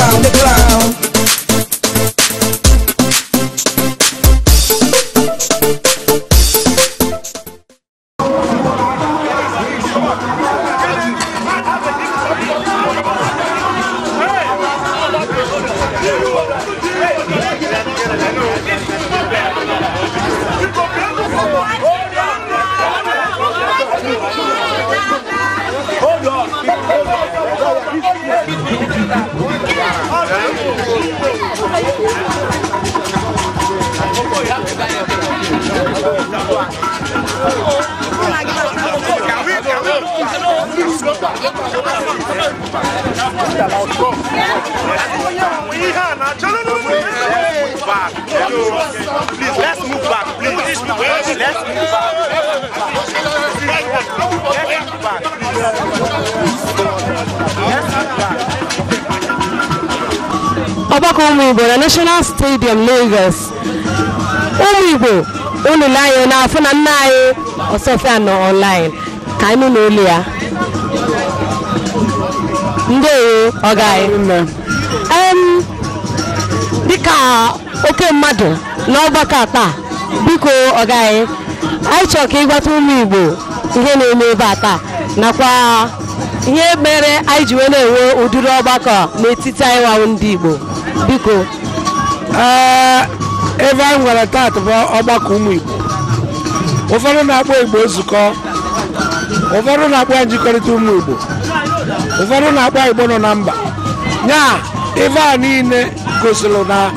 round the clown. Please, let's move back. Please, let's move back. Let's move back. Ọgbakọ Ụmụ-Igbo na National Stadium Lagos. Ụmụ-Igbo unu na-anyị na-afụ na nna anyị Ọsọfịa nọ online ka anyị nọ n'olu ya. Ndewo ọga anyị. Dịka oke mmadụ n'ọgbakọ taa, biko ọga anyị chọrọ ka ịgwata Ụmụ-Igbo ihe na-eme ebe a taa nakwa ihe mere anyị ji wee na-enwe ụdịrị ọgbakọ n'etiti anyị nwawo ndị Igbo. Biko ebe anyị nwere taata bụ ọgbakọ Ụmụ-Igbo. Ụfọdụ na-akpọ Igbo nzukọ, ụfọdụ na-akpọ ya njikọrịta Ụmụ-Igbo, ụfọdụ na-akpọ Igbo nọ na mba. Nya ebe a niile gosiri na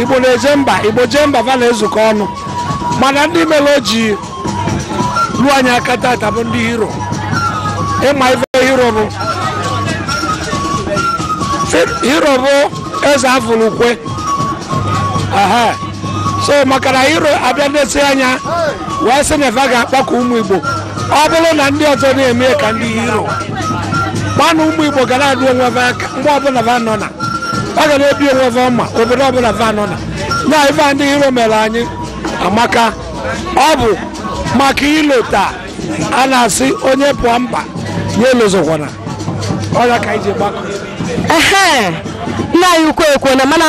Igbo na-eje mba, Igbo jee mba va na-ezukọ ọnụ, mana ndị mere o ji ruo anyị aka taata bụ ndị hero. Ịma ife hero bụ eze Afụlukwe. So maka na hero abịa ndesi anya wee sị na eva ga-akpọkọ Ụmụ-Igbo, ọ bụrụ na ndị ọzọ na-eme ka ndị hero mana Ụmụ-Igbo ga na-adụ onwe aka mgbe ọbụla va nọ na ọ ga na-ebi onwe va ọma obodo ọbụla va nọ na na ife ndị hero mere anyị amaka. Ọ bụ maka ilota a na-asị onye pụọ mba nye elozokwana ọya ka iji gbakọ. Nna anyị ukwu ekwo na mana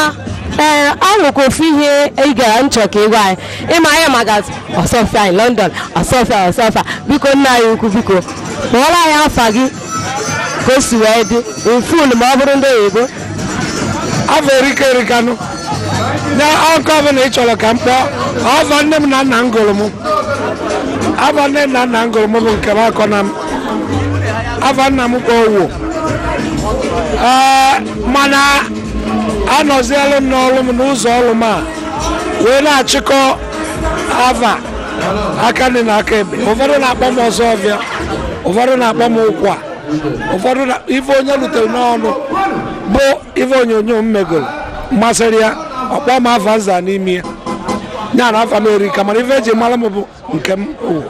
ahụkwa ofu ihe ị gara nchọ ka ịgwa anyị ịma anyị maka Ọsọfịa in London, Ọsọfịa. Biko nna anyị ukwu, biko kpọọrọ anyị afa gị ka o si wee dị iful ma ọ bụrụ ndị oyibo. Afọ erikanụ na ọkụ ọbụla ị chọrọ ka m kpọọ ọva nne m na nna m gụrụ m. Afa nne na nna m gụrụ m bụ nke m akọ na m. Afa nna m kpọọ Owo. Mana anọzielu m n'ọrụ m n'ụzọ ọrụ m a wee na-achịkọ ava aka ndị na aka ebe. Ụfọdụ na-akpọ m Ọzọfịa, ụfọdụ na-akpọ m Ụkwa, ụfọdụ ife onye rutere n'ọnụ bụ ife onyonyo m megoro masịrị ya ọkpọ m afa nza n'ime ya nya na afa m erika, mana ife eji mara m bụ nke m Owo.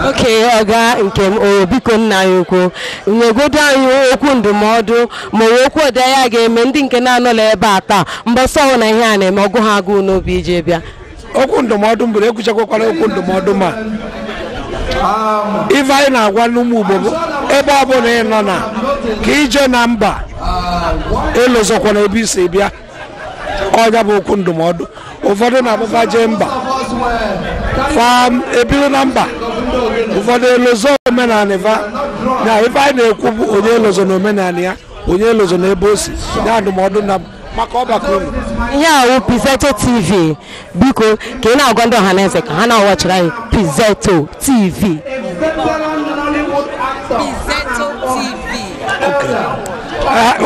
Oke ọga nke m Owo, biko nna anyị ukwu nyegodo anyị okwu ndụmọdụ ma okwu ode ya ga-eme ndị nke na-anọla ebe a taa mbọsọ ọwụ na ihe a na-eme ọgụ ha agụụ n'obi ije bịa. Okwu ndụmọdụ mbere ekwuchakwakwara okwu ndụmọdụ ma ife anyị na-agwa n'Ụmụ-Igbo bụ ebe ọ bụla ị nọ na ka ije na mba elozokwana ebe isi bịa. Ọja bụ okwu ndụmọdụ. Ụfọdụ na-abụfa jee mba fa ebiri na mba, ụfọdụ elozo omenala va na ife anyị na-ekwu bụ onye elozo na omenala ya, onye elozo na ebe o si ya ndụmọdụ na maka ọgbakọ unu. Ihe ahụ Pizzetto TV, biko ka ị na-agwa ndị ọha na eze ka ha na-awachara anyị Pizzetto TV.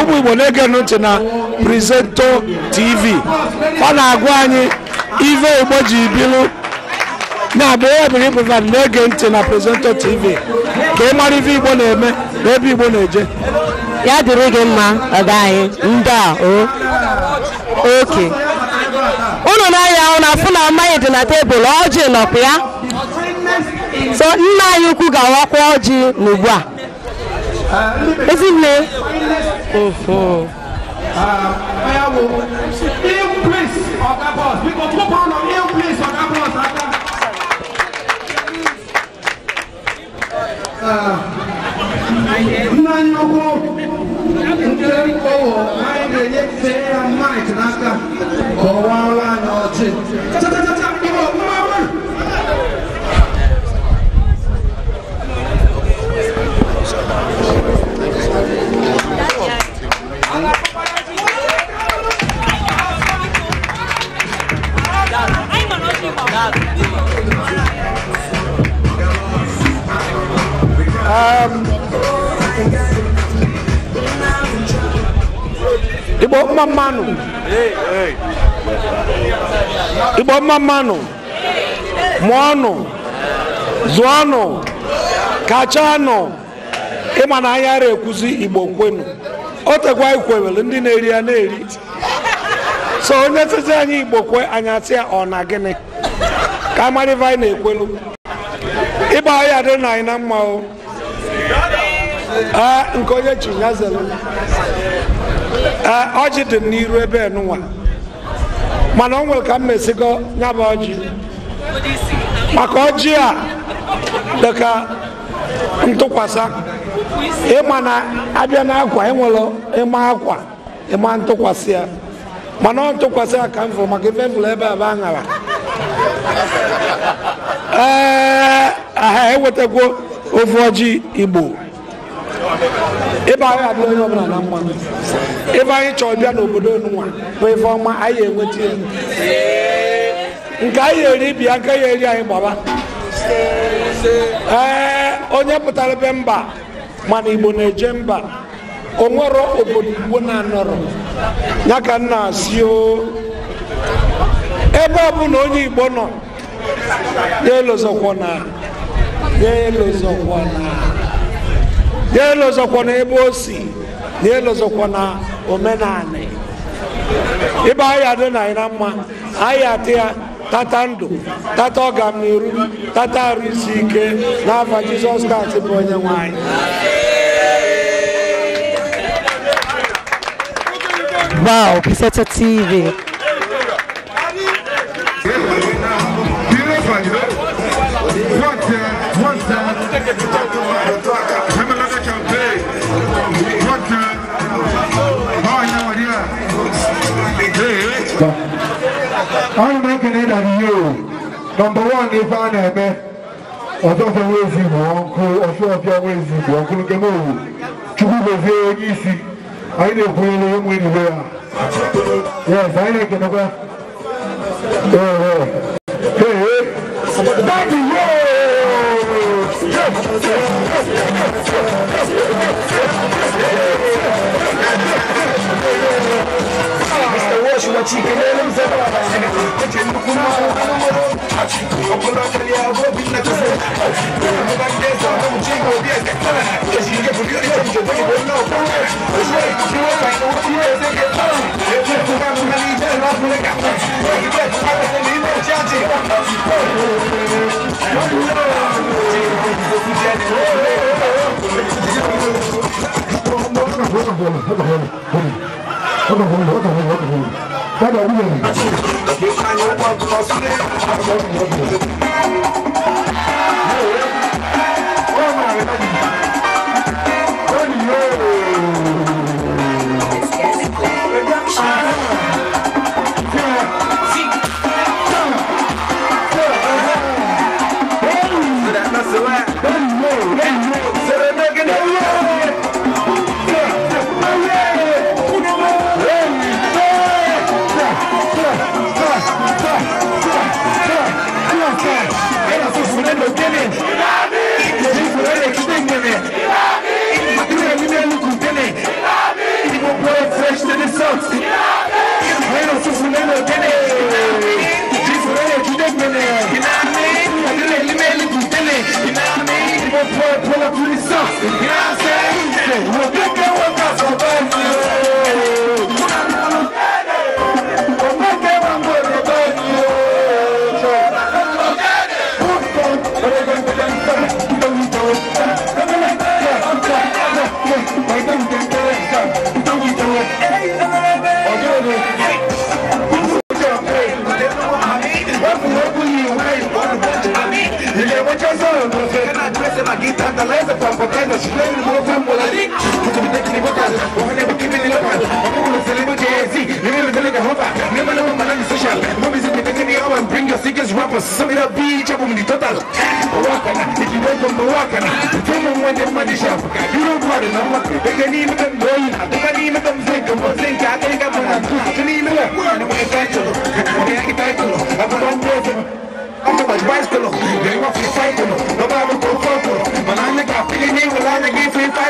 Ụmụ-Igbo na-ege ntị na Pizzetto TV. Ọ na-agwa anyị ife Igbo ji bilu na-abụ ebiri ịbụva na-ege ntị na Pizzetto TV ka ị mara ife Igbo na-eme na ebe Igbo na-eje. Ya dịrị gị mma ọga anyị ndị a oke unu na-anya ahụ na afụ na mmanya dị na tebụl, ọjị nọkwa ya. So nna anyị ukwu ga-awakwa ọjị n'ugbu a. Ezinne Nna anyị ukwu nke Owo anyị ga-enye fee Mike n'aka ka ọ waala anya ọchị chachachacha Igbo mmanwụ Igbo mmammanụ Igbo mmammanụ mụọnụ zụọnụ kachanụ ịma na anya ara ekwuzi Igbo kwenu o tekwa ikwewele ndị na-eri ya na-eri so onye tezi anyị Igbo kwe anya sị ya ọ na gịnị ka amarịva anyị na-ekwelu ịba ahịa dị na anyị na mma o nke onye chinyazelu ọjị dị n'iru ebe enunwa mana o nwere ka m mesigo nyaba ọjị maka ọjị a dịka ntụkwasa ịma na abịa n'akwa enwere ịma akwa ịma ntụkwasị ya mana ọ ntụkwasị ya ka m fụrụ maka ife fụrụ ebe a bụ aṅara aha ewetakwo ofu ọjị Igbo ebe anyị adịla onye ọbụla na mmanụ ebe anyị chọrọ bịa n'obodo nwa bụ ife ọma anyị enweta ya nke anyị eri bịa nke ya eri anyị gbaba onye pụtara ebe mba mana Igbo na-eje mba o nwere obodo Igbo na-anọrọ ya ka nna asị o ebe ọbụla onye Igbo nọ ya elozọkwa na ebe o si ya elozọkwa na omenala ebe anyị adị na anyị na mma anyị atị ya tata ndụ tata ọganiru tata arụ isi ike n'afa Jizọs Kraịst bụ onye nwe anyị. Wow, Kiseta TV. I'm making it on you. Number one, if I never, or don't always you, uncle, or show up your ways, uncle, come over. To be very easy. I know where you were. Yes, I know you go. Hey, back to you.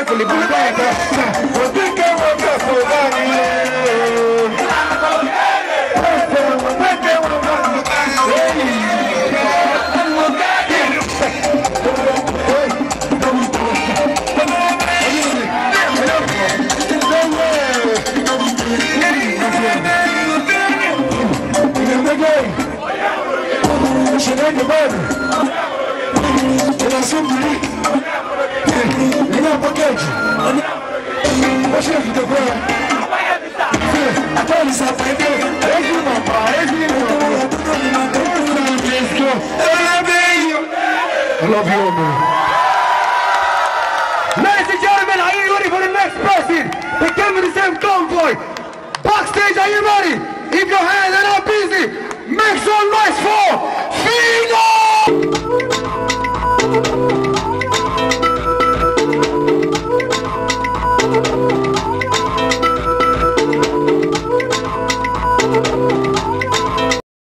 carefully, but I love you, man. Ladies and gentlemen, are you ready for the next person? They came with the same convoy. Backstage, are you ready? If your hands are not busy, make some noise for Fino!